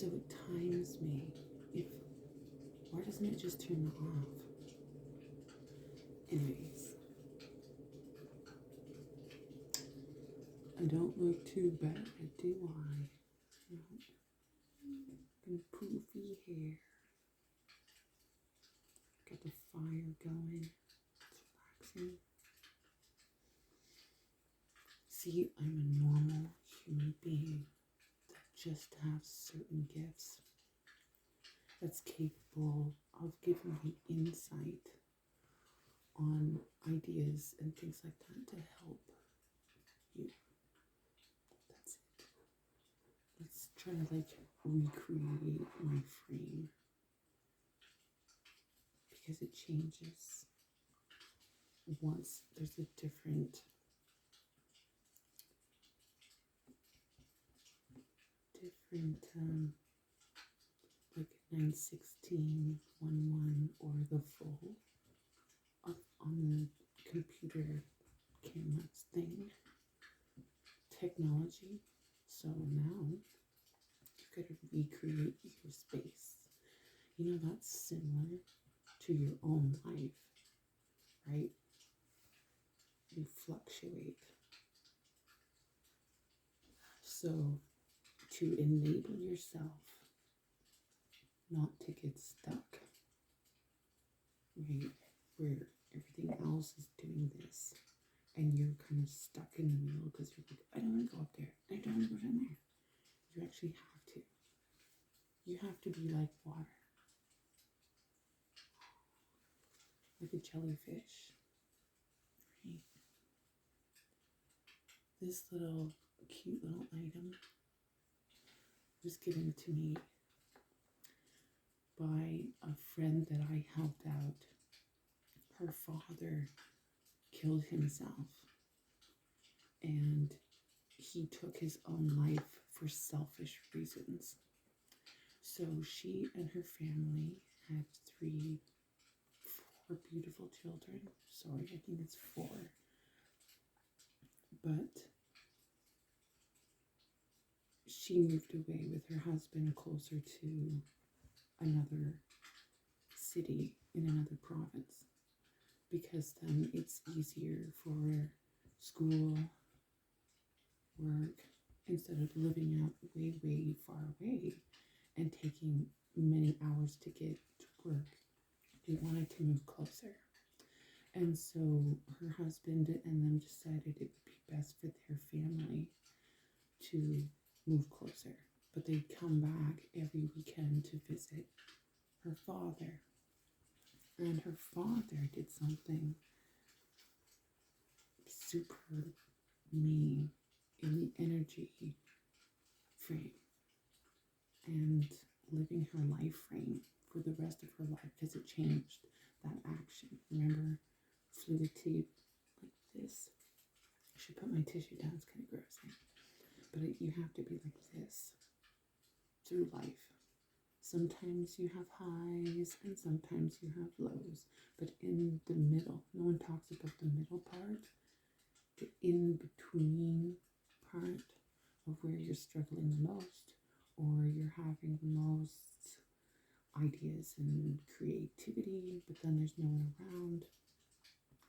So it times me. If Why doesn't it just turn off? Anyways, I don't look too bad, do I? No. And poofy hair. Got the fire going. It's relaxing. See, I'm a normal human being that just has certain gifts that's capable of giving me insight on ideas and things like that to help you. That's it. Let's try to recreate my frame because it changes once there's a different 916 11 or the full on the computer cameras thing technology. So now you gotta recreate your space. That's similar to your own life, right? You fluctuate. So to enable yourself not to get stuck, right? Where everything else is doing this and you're kind of stuck in the middle because you're like, I don't want to go up there. I don't want to go down there. You actually have to. You have to be like water. Like a jellyfish, right? This cute little item was given to me by a friend that I helped out. Her father killed himself and he took his own life for selfish reasons. So she and her family had 4 beautiful children. Sorry, I think it's 4. But she moved away with her husband closer to another city in another province because then it's easier for school, work, instead of living out way, way far away and taking many hours to get to work. They wanted to move closer. And so her husband and them decided it would be best for their family to move closer. But they'd come back every weekend to visit her father. And her father did something super mean in the energy frame and living her life frame for the rest of her life because it changed that action. Remember, fluidity like this. I should put my tissue down, it's kind of gross. But you have to be like this through life. Sometimes you have highs and sometimes you have lows. But in the middle, no one talks about the middle part, the in-between part of where you're struggling the most or you're having the most ideas and creativity, but then there's no one around,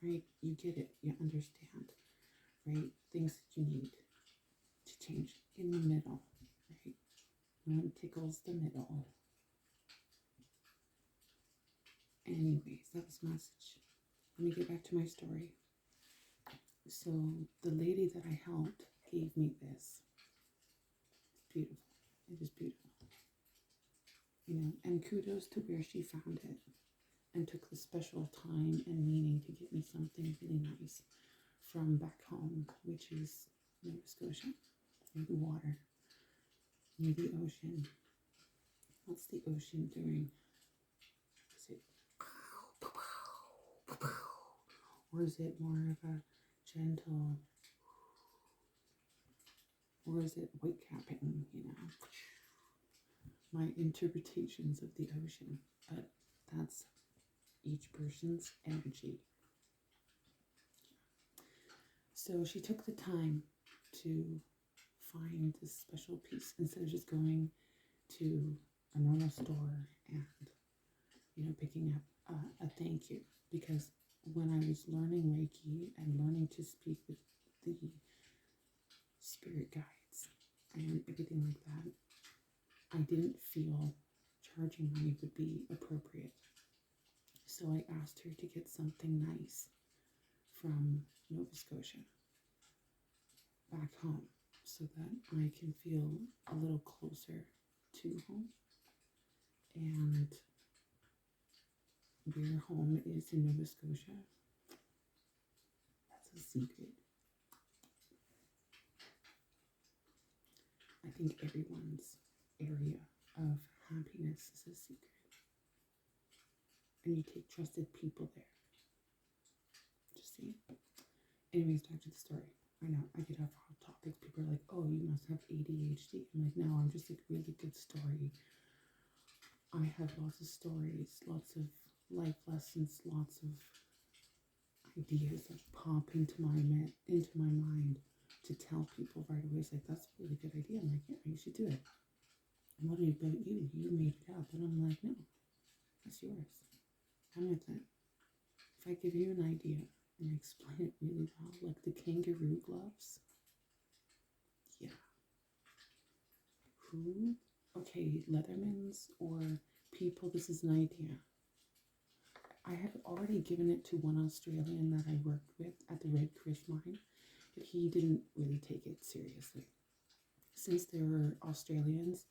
right? You get it, you understand, right? Things that you need to change in the middle, right? No one tickles the middle. Anyways, that was the message. Let me get back to my story. So the lady that I helped gave me this. It's beautiful. It is beautiful. And kudos to where she found it and took the special time and meaning to get me something really nice from back home, which is Nova Scotia, near the water, near the ocean. What's the ocean doing? Is it or is it more of a gentle, or is it white capping, my interpretations of the ocean, but that's each person's energy. So she took the time to find this special piece instead of just going to a normal store and, picking up a thank you. Because when I was learning Reiki and learning to speak with the spirit guides and everything like that, I didn't feel charging money would be appropriate. So I asked her to get something nice from Nova Scotia back home so that I can feel a little closer to home. And where home is in Nova Scotia, that's a secret. I think everyone's area of happiness is a secret. And you take trusted people there. Just see. Anyways, back to the story. I know, I get off topics. People are like, oh, you must have ADHD. I'm like, no, I'm just a really good story. I have lots of stories, lots of life lessons, lots of ideas that pop into my mind to tell people right away. It's like, that's a really good idea. I'm like, yeah, you should do it. And what about you? You made it up. And I'm like, no, that's yours. I'm with it. If I give you an idea and I explain it really well, like the kangaroo gloves, yeah. Who? Okay, Leathermans or people, this is an idea. I had already given it to one Australian that I worked with at the Red Chris mine, but he didn't really take it seriously. Since they were Australians,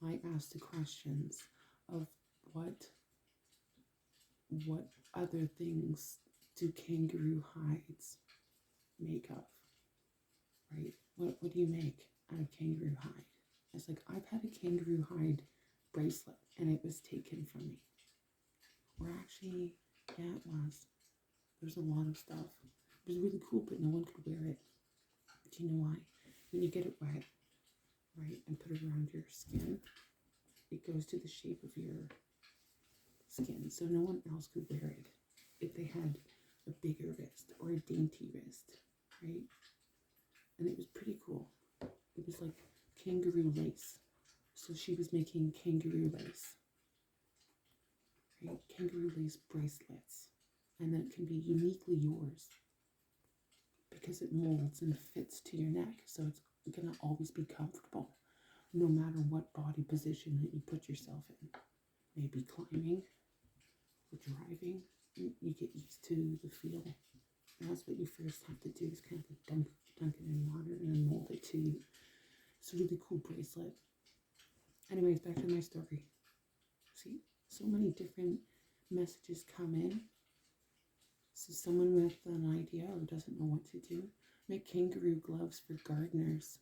I asked the questions of what other things do kangaroo hides make of, right? What do you make out of kangaroo hide? It's like, I've had a kangaroo hide bracelet and it was taken from me. Or actually, yeah, it was. There's a lot of stuff. It was really cool, but no one could wear it. Do you know why? When you get it wet, right, and put it around your skin, it goes to the shape of your skin, so no one else could wear it if they had a bigger wrist or a dainty wrist, right? And it was pretty cool. It was like kangaroo lace. So she was making kangaroo lace, right? Kangaroo lace bracelets. And then it can be uniquely yours because it molds and fits to your neck. So it's going to always be comfortable no matter what body position that you put yourself in. Maybe climbing or driving. You get used to the feel. And that's what you first have to do, is kind of like dunk it in water and then mold it to you. It's a really cool bracelet. Anyways, back to my story. See, so many different messages come in. So someone with an idea or doesn't know what to do, make kangaroo gloves for gardeners.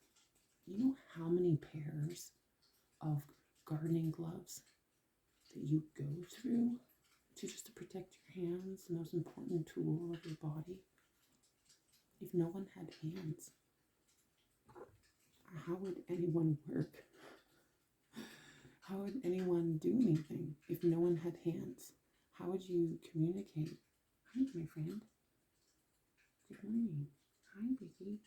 You know how many pairs of gardening gloves that you go through just to protect your hands, the most important tool of your body? If no one had hands, how would anyone work? How would anyone do anything if no one had hands? How would you communicate? Hi, my friend. Good morning. Hi, Vicky.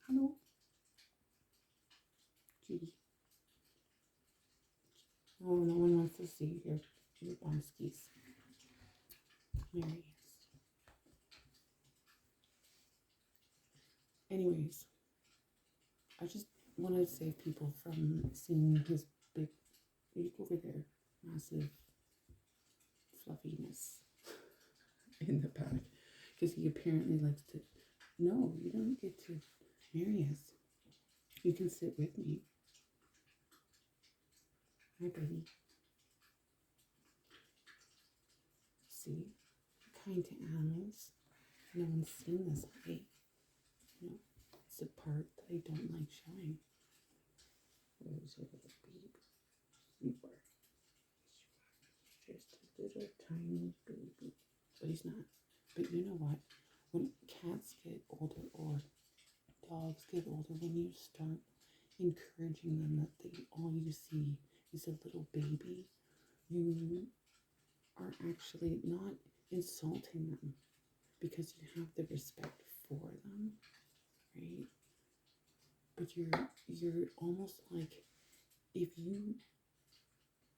Hello. Judy. Oh, no one wants to see your bonskis. There he is. Anyways, I just wanted to save people from seeing his big, look over there, massive fluffiness in the back. Because he apparently likes to, no, you don't get to, here he is. You can sit with me. Hi, buddy. See, kind to animals. No one's seen this, right? No, it's the part that I don't like showing. Where's a little baby? Sleeper. Just a little tiny baby. But he's not. But you know what? When cats get older or dogs get older, when you start encouraging them that all you see is a little baby, you are actually not insulting them because you have the respect for them, right? But you're almost like if you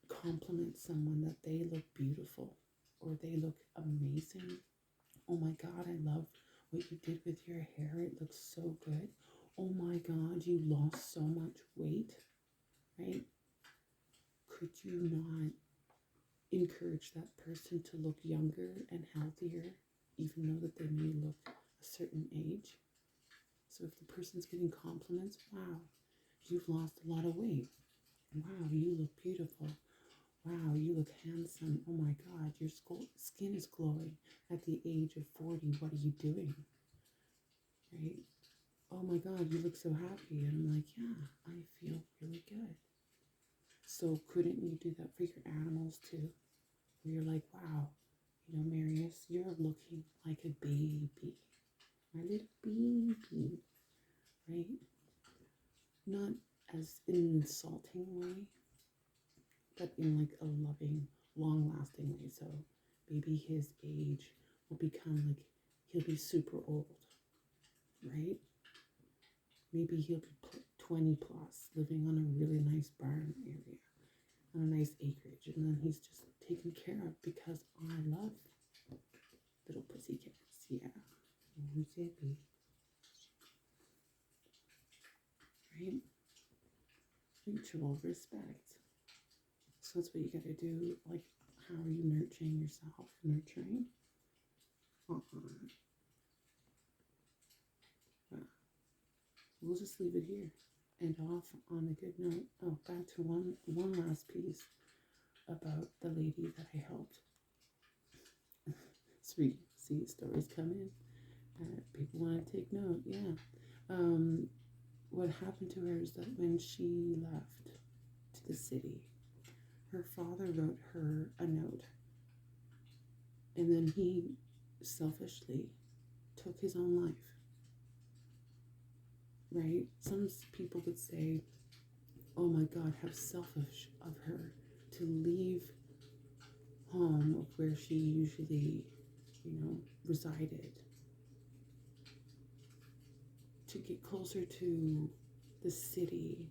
compliment someone that they look beautiful or they look amazing, oh my God, I love what you did with your hair. It looks so good. Oh my God, you lost so much weight, right? Could you not encourage that person to look younger and healthier, even though that they may look a certain age? So if the person's getting compliments, wow, you've lost a lot of weight. Wow, you look beautiful. Wow, you look handsome. Oh my God, your skin is glowing at the age of 40. What are you doing? Right? Oh my God, you look so happy. And I'm like, yeah, I feel really good. So couldn't you do that for your animals too? Where you're like, wow, Marius, you're looking like a baby. My little baby. Right? Not as in an insulting way, but in like a loving, long-lasting way. So maybe his age will become like, he'll be super old, right? Maybe he'll be 20 plus, living on a really nice barn area, on a nice acreage, and then he's just taken care of because I love little pussycats. Yeah, who's happy, right? Mutual respect. So that's what you gotta do. Like, how are you nurturing yourself? Nurturing? Well, we'll just leave it here. And off on a good note. Oh, back to one last piece about the lady that I helped. Sweet. See, stories come in. People want to take note. Yeah. What happened to her is that when she left to the city, her father wrote her a note. And then he selfishly took his own life. Right? Some people would say, oh my God, how selfish of her to leave home of where she usually, resided, to get closer to the city,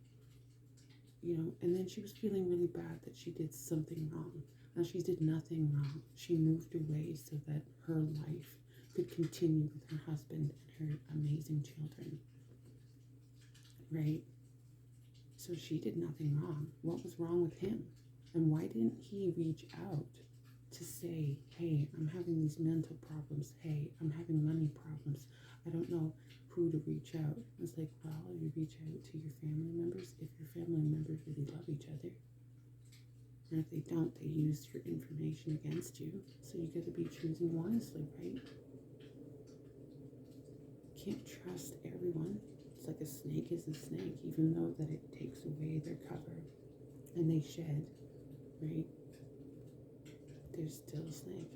and then she was feeling really bad that she did something wrong. Now, she did nothing wrong. She moved away so that her life could continue with her husband and her amazing children, right? So she did nothing wrong. What was wrong with him? And why didn't he reach out to say, hey, I'm having these mental problems. Hey, I'm having money problems. I don't know who to reach out. It's like, well, you reach out to your family members if your family members really love each other. And if they don't, they use your information against you. So you got to be choosing wisely, right? Can't trust everyone. It's like a snake is a snake, even though that it takes away their cover and they shed, right? There's still a snake.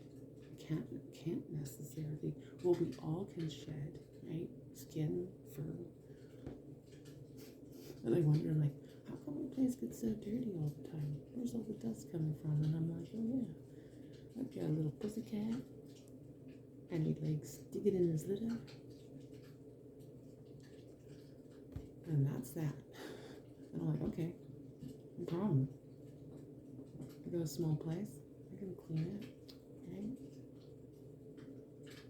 Can't necessarily. Well, we all can shed, right? Skin, fur. And I wonder, like, how come the place gets so dirty all the time? Where's all the dust coming from? And I'm like, oh yeah, I've got a little pussycat, and he likes digging in his litter, and that's that. And I'm like, okay, no problem. I got a small place. I can clean it, right?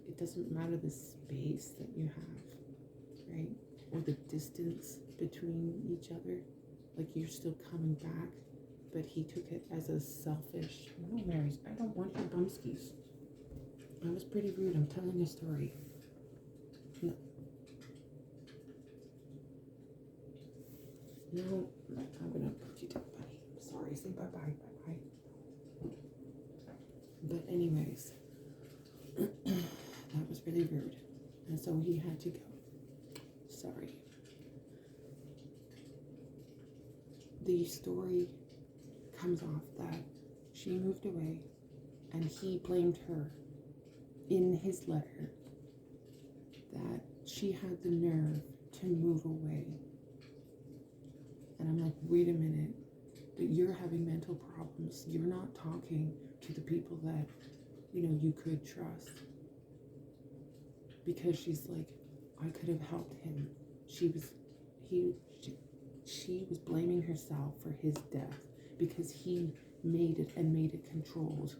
It doesn't matter the space that you have, right? Or the distance between each other. Like, you're still coming back, but he took it as a selfish, no, Marys, I don't want your bumskis. I was pretty rude. I'm telling a story. No. No, I'm gonna put you down, buddy. I'm sorry. Say bye-bye. Bye-bye. But anyways, that was really rude. And so he had to go. Sorry. The story comes off that she moved away and he blamed her in his letter that she had the nerve to move away. And I'm like, wait a minute, but you're having mental problems. You're not talking to the people that, you could trust. Because she's like, I could have helped him. she was blaming herself for his death because he made it and made it controlled.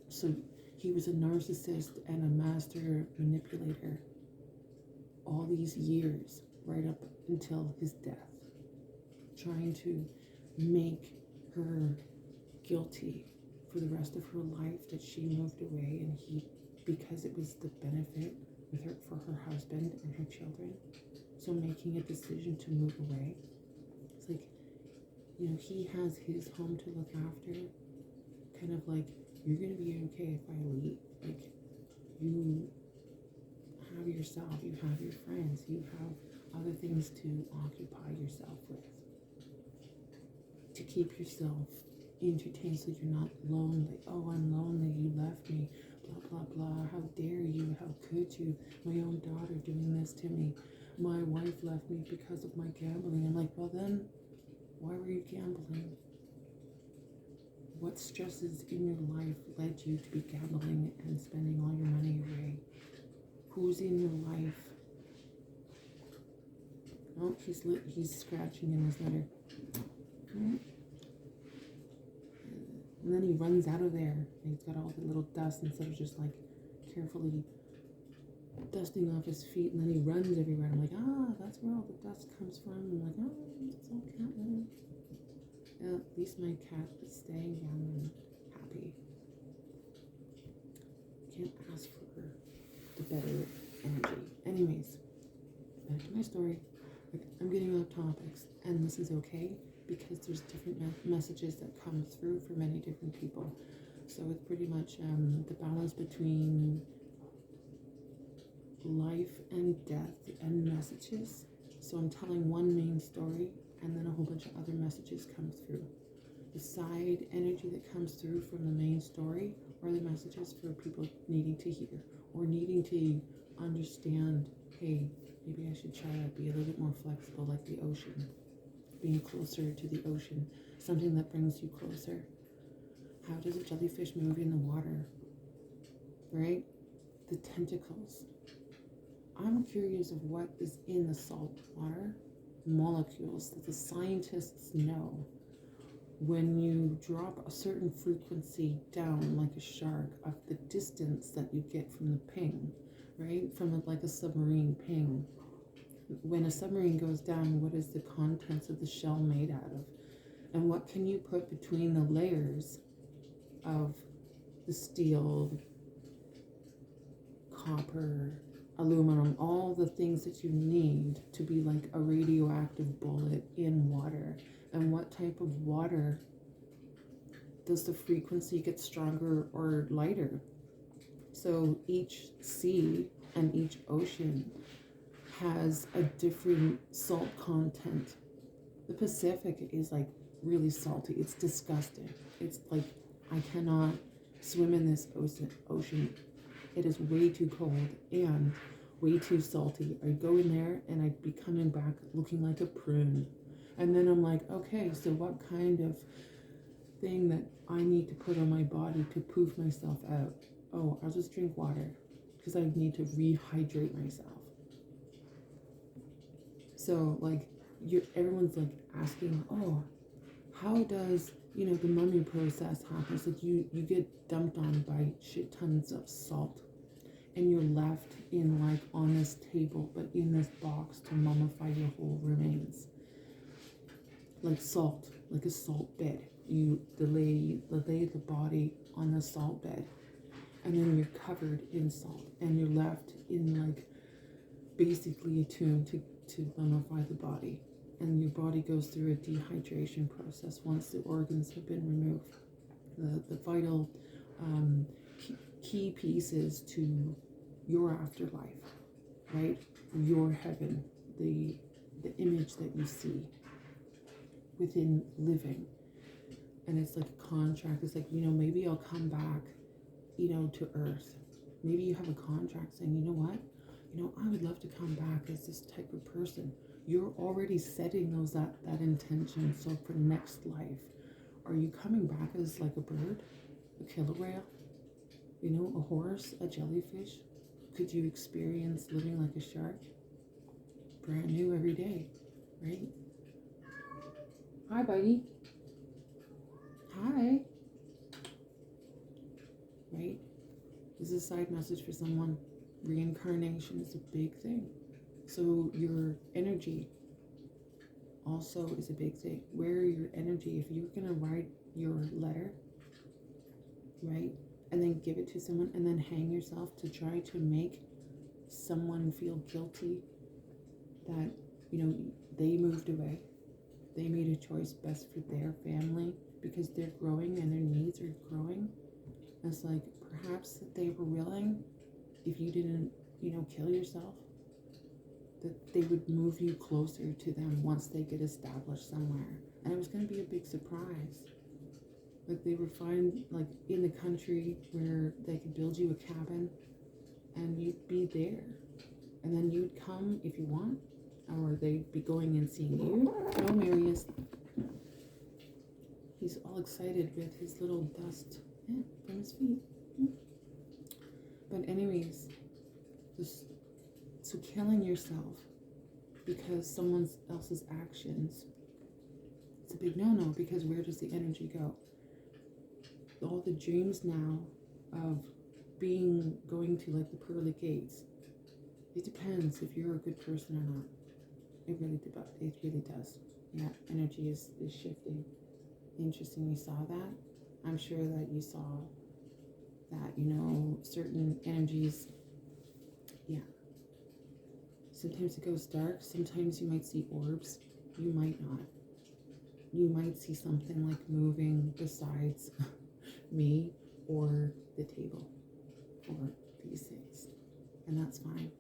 So he was a narcissist and a master manipulator all these years, right up until his death, trying to make her guilty for the rest of her life that she moved away, and he, because it was the benefit with her for her husband and her children, so making a decision to move away. It's like, you know, he has his home to look after, kind of like, you're gonna be okay if I leave. Like, you have yourself, you have your friends, you have other things to occupy yourself with, to keep yourself entertained so you're not lonely. Oh, I'm lonely, you left me, blah, blah, blah. How dare you? How could you? My own daughter doing this to me. My wife left me because of my gambling. I'm like, well then, why were you gambling? What stresses in your life led you to be gambling and spending all your money away? Who's in your life? Oh, he's scratching in his letter. And then he runs out of there, and he's got all the little dust instead of just like carefully dusting off his feet, and then he runs everywhere. I'm like, that's where all the dust comes from. I'm like, it's all cat litter. Yeah, at least my cat is staying down and happy. Can't ask for the better energy. Anyways, back to my story. I'm getting off topics, and this is okay because there's different messages that come through for many different people. So it's pretty much the balance between life and death and messages. So I'm telling one main story, and then a whole bunch of other messages come through. The side energy that comes through from the main story are the messages for people needing to hear or needing to understand, hey, maybe I should try to be a little bit more flexible, like the ocean, being closer to the ocean, something that brings you closer. How does a jellyfish move in the water, right? The tentacles. I'm curious of what is in the salt water molecules that the scientists know. When you drop a certain frequency down, like a shark, of the distance that you get from the ping, right? From like a submarine ping. When a submarine goes down, what is the contents of the shell made out of? And what can you put between the layers of the steel, copper, aluminum, all the things that you need to be like a radioactive bullet in water? And what type of water does the frequency get stronger or lighter? So each sea and each ocean has a different salt content. The Pacific is like really salty. It's disgusting. It's like, I cannot swim in this ocean. It is way too cold and way too salty. I'd go in there and I'd be coming back looking like a prune. And then I'm like, okay, so what kind of thing that I need to put on my body to poof myself out? Oh, I'll just drink water because I need to rehydrate myself. So like, everyone's like asking, oh, how does, the mummy process happen? It's like you get dumped on by shit tons of salt, and you're left in like on this table, but in this box to mummify your whole remains. Like salt, like a salt bed. You lay the body on the salt bed, and then you're covered in salt, and you're left in like basically a tomb to mummify the body. And your body goes through a dehydration process once the organs have been removed. The vital key pieces to your afterlife, right? Your heaven, the image that you see within living. And it's like a contract. It's like, maybe I'll come back, to earth. Maybe you have a contract saying, you know what? I would love to come back as this type of person. You're already setting that intention. So for next life, are you coming back as like a bird, a killer whale, a horse, a jellyfish? Could you experience living like a shark? Brand new every day, right? buddy. Hi. Right? This is a side message for someone. Reincarnation is a big thing. So your energy also is a big thing. Where your energy, if you're going to write your letter, right, and then give it to someone and then hang yourself to try to make someone feel guilty that, they moved away. They made a choice best for their family because they're growing and their needs are growing. It's like perhaps that they were willing, if you didn't, kill yourself, that they would move you closer to them once they get established somewhere. And it was going to be a big surprise. Like they would find, like in the country where they could build you a cabin and you'd be there. And then you'd come if you want, or they'd be going and seeing you. No, Marius. He's all excited with his little dust from his feet. But anyways, so killing yourself because someone else's actions, it's a big no-no, because where does the energy go? All the dreams now of going to like the pearly gates, it depends if you're a good person or not. It really does. Yeah, energy is shifting. Interesting you saw that. I'm sure that you saw that, certain energies, yeah. Sometimes it goes dark, sometimes you might see orbs, you might not. You might see something like moving besides me or the table or these things, and that's fine.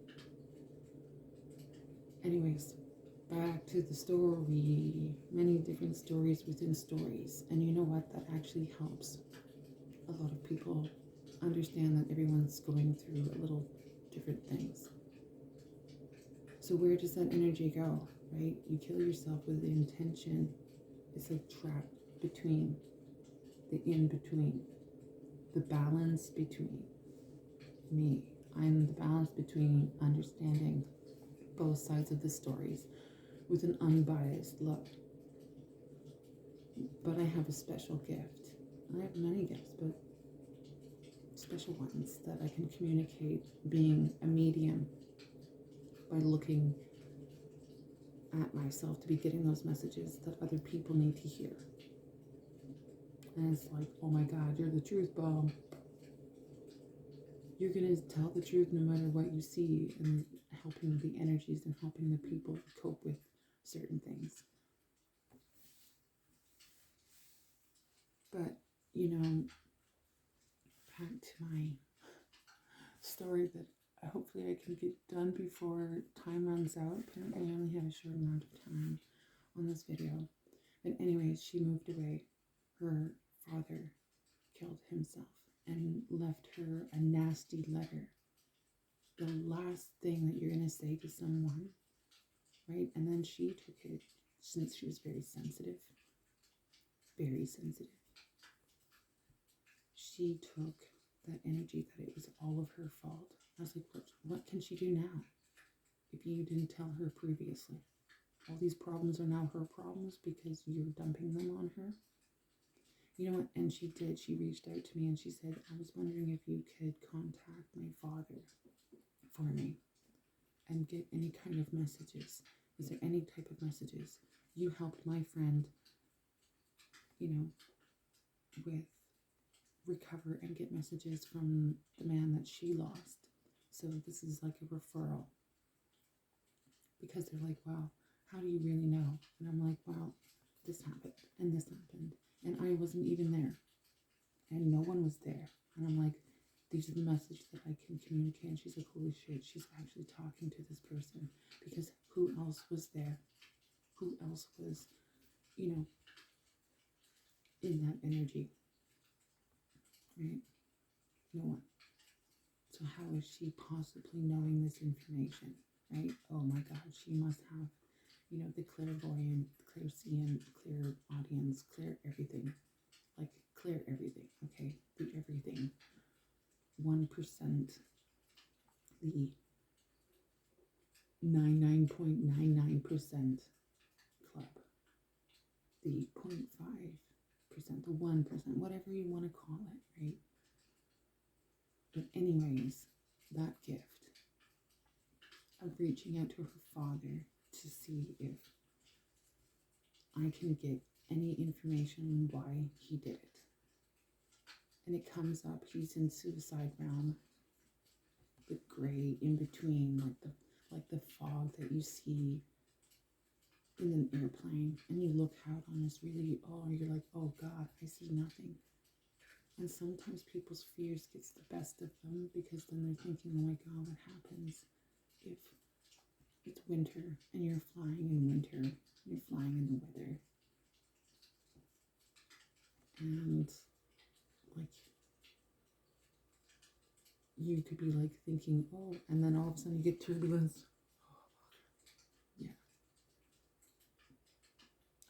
Anyways, back to the story. Many different stories within stories, and you know what, that actually helps a lot of people understand that everyone's going through a little different things. So where does that energy go, right? You kill yourself with the intention. It's a trap between the in-between, the balance between me. I'm the balance between understanding both sides of the stories with an unbiased love. But I have a special gift. I have many gifts, but special ones that I can communicate, being a medium by looking at myself to be getting those messages that other people need to hear. And it's like, oh my God, you're the truth bomb. You're going to tell the truth no matter what you see, and helping the energies and helping the people cope with certain things. But, back to my story that hopefully I can get done before time runs out. Apparently I only have a short amount of time on this video. But anyways, she moved away. Her father killed himself and left her a nasty letter. The last thing that you're going to say to someone, right? And then she took it, since she was very sensitive. She took that energy that it was all of her fault. I was like, what can she do now if you didn't tell her previously? All these problems are now her problems because you're dumping them on her. You know what? And she did. She reached out to me and she said, I was wondering if you could contact my father for me and get any kind of messages. Is there any type of messages? You helped my friend, with recover and get messages from the man that she lost. So this is like a referral. Because they're like, wow, how do you really know? And I'm like, wow, this happened and this happened. And I wasn't even there. And no one was there. And I'm like, these are the messages that I can communicate. And she's like, holy shit, she's actually talking to this person. Because who else was there? Who else was, in that energy? Right? No one. So how is she possibly knowing this information? Right? Oh my God, she must have, the clairvoyant, clairsentient, clear audience, clear everything. Like, clear everything, okay? The everything. 1%, the 99.99% club. the 0.5%, the 1%, whatever you want to call it, right? But anyways, that gift of reaching out to her father to see if I can get any information on why he did it. And it comes up, he's in suicide realm, the gray in between, like the fog that you see in an airplane, and you look out on this really, you're like, oh God, I see nothing. And sometimes people's fears gets the best of them, because then they're thinking, oh my God, what happens if it's winter and you're flying in winter, you're flying in the weather, and like you could be like thinking, oh, and then all of a sudden you get turbulence. Yeah.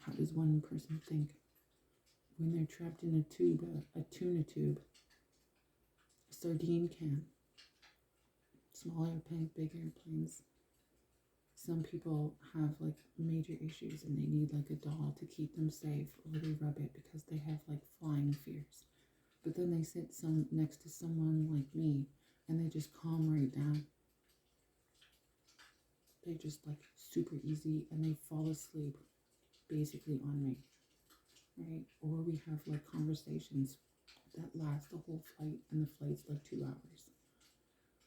How does one person think when they're trapped in a tube, a tuna tube, a sardine can? Small airplanes, big airplanes. Some people have like major issues and they need like a doll to keep them safe, or they rub it because they have like flying fears. But then they sit next to someone like me and they just calm right down. They just like super easy and they fall asleep basically on me, right? Or we have like conversations that last the whole flight, and the flight's like 2 hours.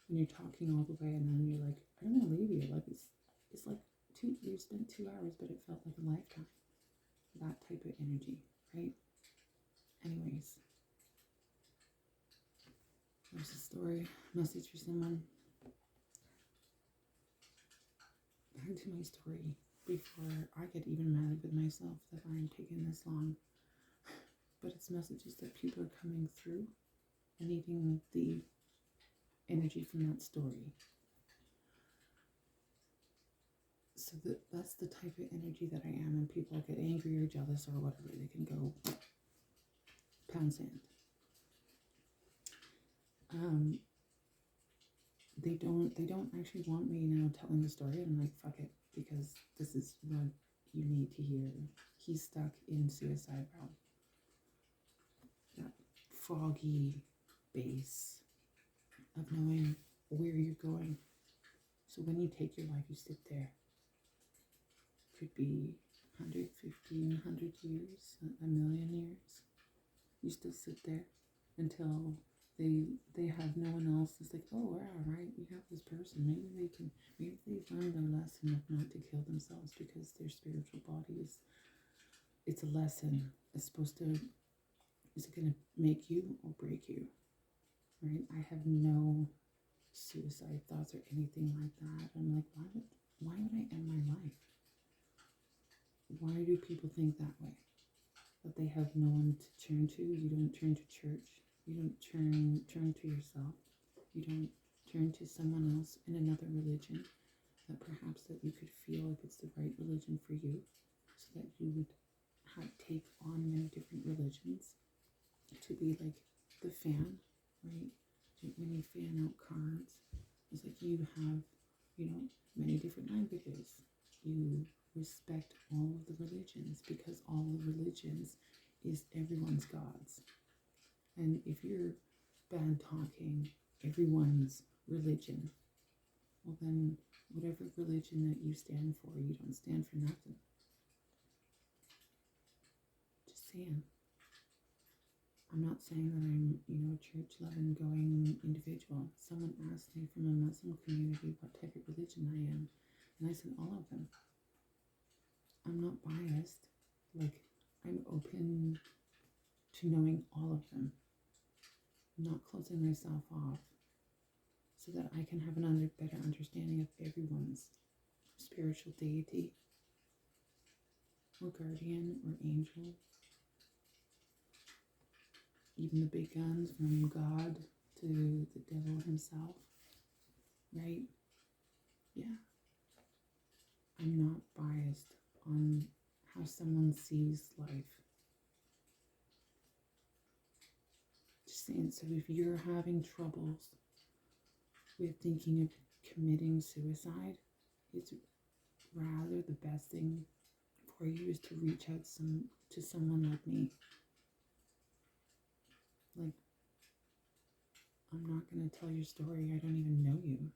And you're talking all the way, and then you're like, I don't want to leave you. Like it's like you spent 2 hours, but it felt like a lifetime. That type of energy, right? Anyways, there's a story, message for someone. Back to my story before I get even mad with myself that I'm taking this long. But it's messages that people are coming through and needing the energy from that story. So that's the type of energy that I am, and people get angry or jealous or whatever, they can go pound sand. They don't actually want me now telling the story. I'm like, fuck it, because this is what you need to hear. He's stuck in suicide realm. That foggy base of knowing where you're going. So when you take your life, you sit there. Could be 150, 100 years, a million years. You still sit there until they have no one else. It's like, oh wow, right, we have this person. Maybe they've learned their lesson of not to kill themselves, because their spiritual body it's a lesson. It's supposed to, is it going to make you or break you? Right? I have no suicide thoughts or anything like that. I'm like, why would I end my life? Why do people think that way? That they have no one to turn to. You don't turn to church. You don't turn to yourself. You don't turn to someone else in another religion that perhaps that you could feel like it's the right religion for you, so that you would take on many different religions to be like the fan, right? When you fan out cards, it's like you have, many different languages. You respect all of the religions, because all the religions is everyone's gods. And if you're bad talking everyone's religion, well then whatever religion that you stand for, you don't stand for nothing. Just saying. I'm not saying that I'm, a church-loving, going individual. Someone asked me from a Muslim community what type of religion I am, and I said all of them. I'm not biased. Like, I'm open to knowing all of them. I'm not closing myself off, so that I can have better understanding of everyone's spiritual deity, or guardian, or angel. Even the big guns, from God to the devil himself, right? Yeah. I'm not biased on how someone sees life. Just saying, so if you're having troubles with thinking of committing suicide, it's rather the best thing for you is to reach out to someone like me. Like, I'm not going to tell your story. I don't even know you.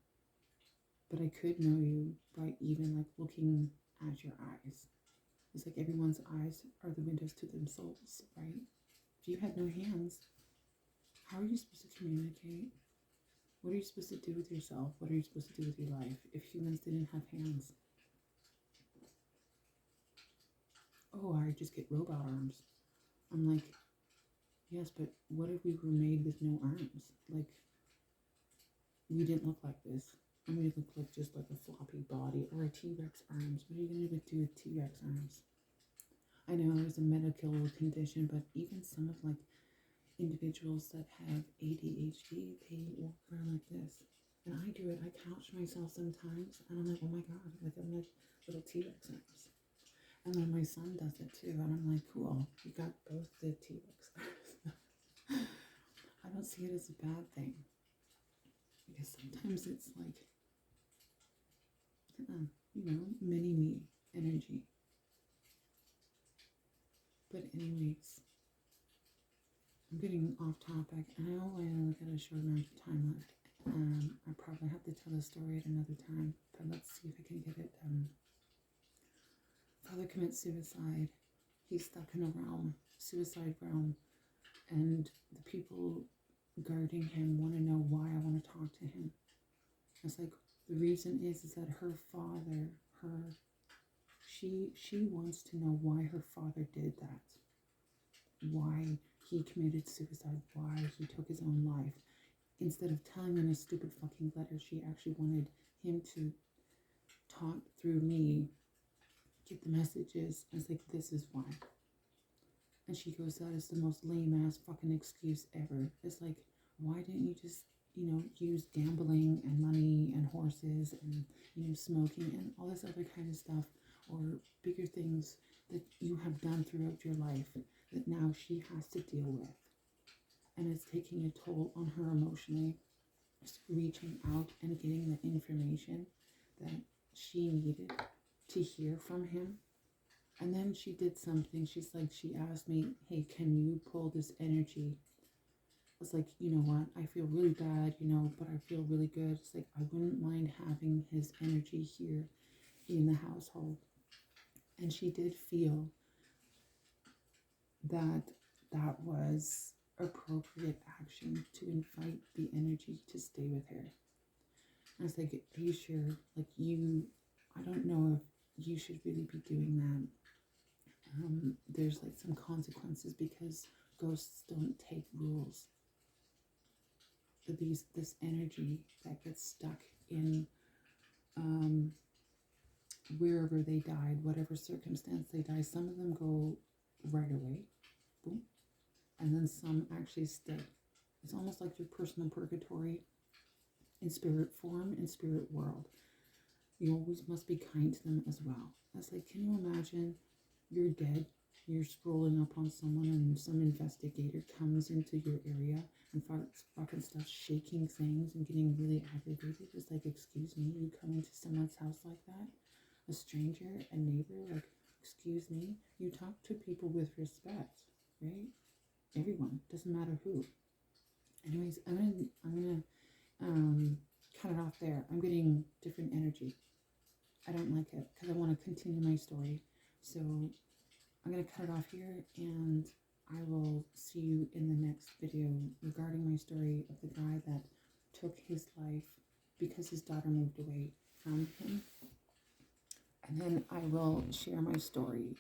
But I could know you by even like looking at your eyes. It's like everyone's eyes are the windows to themselves, right? If you had no hands, how are you supposed to communicate? What are you supposed to do with yourself? What are you supposed to do with your life if humans didn't have hands? Oh, I just get robot arms. I'm like, yes, but what if we were made with no arms? Like, we didn't look like this. And we look like just like a floppy body or a T-Rex arms. What are you going to do with T-Rex arms? I know it's a medical condition, but even some of like individuals that have ADHD, they walk around like this. And I do it. I couch myself sometimes, and I'm like, oh my god, like I'm like little T-Rex arms. And then my son does it too, and I'm like, cool, you got both the T-Rex arms. I don't see it as a bad thing, because sometimes it's like, mini-me energy. But anyways, I'm getting off topic, and I only got a short amount of time left. I probably have to tell the story at another time, but let's see if I can get it done. Father commits suicide. He's stuck in a realm, suicide realm, and the people guarding him want to know why I want to talk to him. It's like, the reason is that her father, she wants to know why her father did that. Why he committed suicide, why he took his own life. Instead of telling him a stupid fucking letter, she actually wanted him to talk through me, get the messages. I was like, this is why. And she goes, that is the most lame ass fucking excuse ever. It's like, why didn't you just, use gambling and money and horses and, smoking and all this other kind of stuff, or bigger things that you have done throughout your life that now she has to deal with. And it's taking a toll on her emotionally, just reaching out and getting the information that she needed to hear from him. And then she did something. She asked me, hey, can you pull this energy? I was like, you know what? I feel really bad, but I feel really good. It's like, I wouldn't mind having his energy here in the household. And she did feel that was appropriate action to invite the energy to stay with her. I was like, are you sure? Like, I don't know if you should really be doing that. There's like some consequences because ghosts don't take rules. This energy that gets stuck in wherever they died, whatever circumstance they die, some of them go right away, boom, and then some actually stay. It's almost like your personal purgatory in spirit form, in spirit world. You always must be kind to them as well. That's like, can you imagine you're dead, you're scrolling up on someone and some investigator comes into your area and fucking starts shaking things and getting really aggravated? It's like, excuse me, you come into someone's house like that? A stranger, a neighbor, like, excuse me? You talk to people with respect, right? Everyone, doesn't matter who. Anyways, I'm gonna cut it off there. I'm getting different energy. I don't like it because I want to continue my story. So I'm going to cut it off here, and I will see you in the next video regarding my story of the guy that took his life because his daughter moved away from him. And then I will share my story